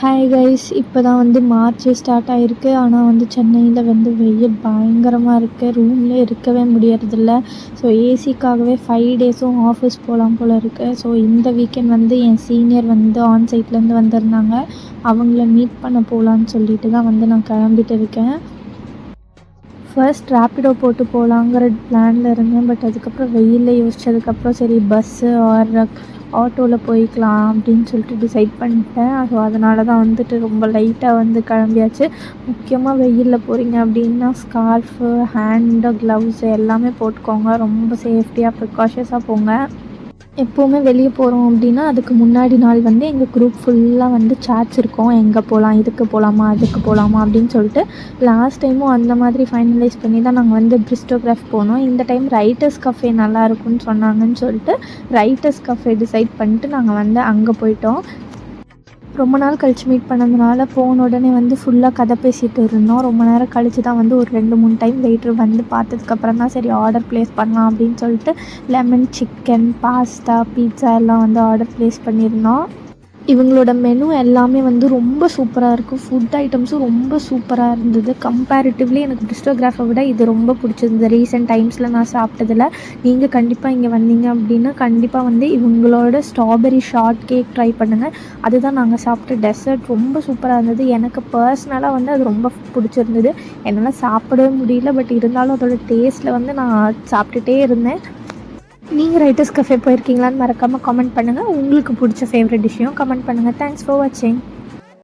Hi guys, இப்போ தான் வந்து மார்ச் ஸ்டார்ட் ஆகிருக்கு. ஆனால் வந்து சென்னையில் வந்து வெயில் பயங்கரமாக இருக்குது. ரூமில் இருக்கவே முடியறதில்ல. ஸோ ஏசிக்காகவே 5 டேஸும் ஆஃபீஸ் போகலாம் போல் இருக்குது. ஸோ இந்த வீக்கெண்ட் வந்து என் சீனியர் வந்து ஆன்சைட்லேருந்து வந்திருந்தாங்க. அவங்கள மீட் பண்ண போகலான்னு சொல்லிட்டு தான் வந்து நான் கிளம்பிட்டு இருக்கேன். ஃபர்ஸ்ட் ரேப்பிடோ போட்டு போகலாங்கிற பிளானில் இருந்தேன். பட் அதுக்கப்புறம் வெயிலில் யோசித்ததுக்கப்புறம் சரி பஸ்ஸு ஆர் ஆட்டோவில் போய்க்கலாம் அப்படின்னு சொல்லிட்டு டிசைட் பண்ணிட்டேன். ஸோ அதனால தான் வந்துட்டு ரொம்ப லைட்டாக வந்து கிளம்பியாச்சு. முக்கியமாக வெயிலில் போகிறீங்க அப்படின்னா ஸ்கார்ஃபு, ஹேண்டு க்ளவுஸு எல்லாமே போட்டுக்கோங்க. ரொம்ப சேஃப்டியாக ப்ரிகாஷஸாக போங்க. எப்போவுமே வெளியே போகிறோம் அப்படின்னா அதுக்கு முன்னாடி நாள் வந்து எங்கள் குரூப் ஃபுல்லாக வந்து சாட்ஸ் இருக்கும். எங்கே போகலாம், இதுக்கு போகலாமா, அதுக்கு போகலாமா அப்படின்னு சொல்லிட்டு லாஸ்ட் டைமும் அந்த மாதிரி ஃபைனலைஸ் பண்ணி தான் நாங்கள் வந்து பிரிஸ்டோகிராஃப் போனோம். இந்த டைம் ரைட்டர்ஸ் கஃபே நல்லா இருக்கும்னு சொன்னாங்கன்னு சொல்லிட்டு ரைட்டர்ஸ் கஃபே டிசைட் பண்ணிட்டு நாங்கள் வந்து அங்கே போயிட்டோம். ரொம்ப நாள் கழித்து மீட் பண்ணதுனால போன உடனே வந்து ஃபுல்லாக கதை பேசிகிட்டு இருந்தோம். ரொம்ப நேரம் கழித்து தான் வந்து ஒரு 2-3 டைம் வெயிட்ரு வந்து பார்த்ததுக்கப்புறம் தான் சரி ஆர்டர் ப்ளேஸ் பண்ணலாம் அப்படின்னு சொல்லிட்டு லெமன் சிக்கன், பாஸ்தா, பீட்சா எல்லாம் வந்து ஆர்டர் ப்ளேஸ் பண்ணியிருந்தோம். இவங்களோட மெனு எல்லாமே வந்து ரொம்ப சூப்பராக இருக்கும். ஃபுட் ஐட்டம்ஸும் ரொம்ப சூப்பராக இருந்தது. கம்பேரிட்டிவ்லி எனக்கு பிரிஸ்டோகிராஃபை விட இது ரொம்ப பிடிச்சிருந்தது. ரீசெண்ட் டைம்ஸில் நான் சாப்பிட்டதில் நீங்கள் கண்டிப்பாக இங்கே வந்தீங்க அப்படின்னா கண்டிப்பாக வந்து இவங்களோட ஸ்ட்ராபெரி ஷார்ட் கேக் ட்ரை பண்ணுங்கள். அதுதான் நாங்கள் சாப்பிட்ட டெசர்ட். ரொம்ப சூப்பராக இருந்தது. எனக்கு பர்சனலாக வந்து அது ரொம்ப பிடிச்சிருந்தது. என்னால் சாப்பிடவே முடியல. பட் இருந்தாலும் அதோட டேஸ்ட்டில் வந்து நான் சாப்பிட்டுட்டே இருந்தேன். நீங்கள் ரைட்டர்ஸ் கஃபே போயிருக்கீங்களான்னு மறக்காமல் கமெண்ட் பண்ணுங்கள். உங்களுக்கு பிடிச்ச ஃபேவரட் டிஷ்ஷையும் கமெண்ட் பண்ணுங்கள். தேங்க்ஸ் ஃபார் வாட்சிங்.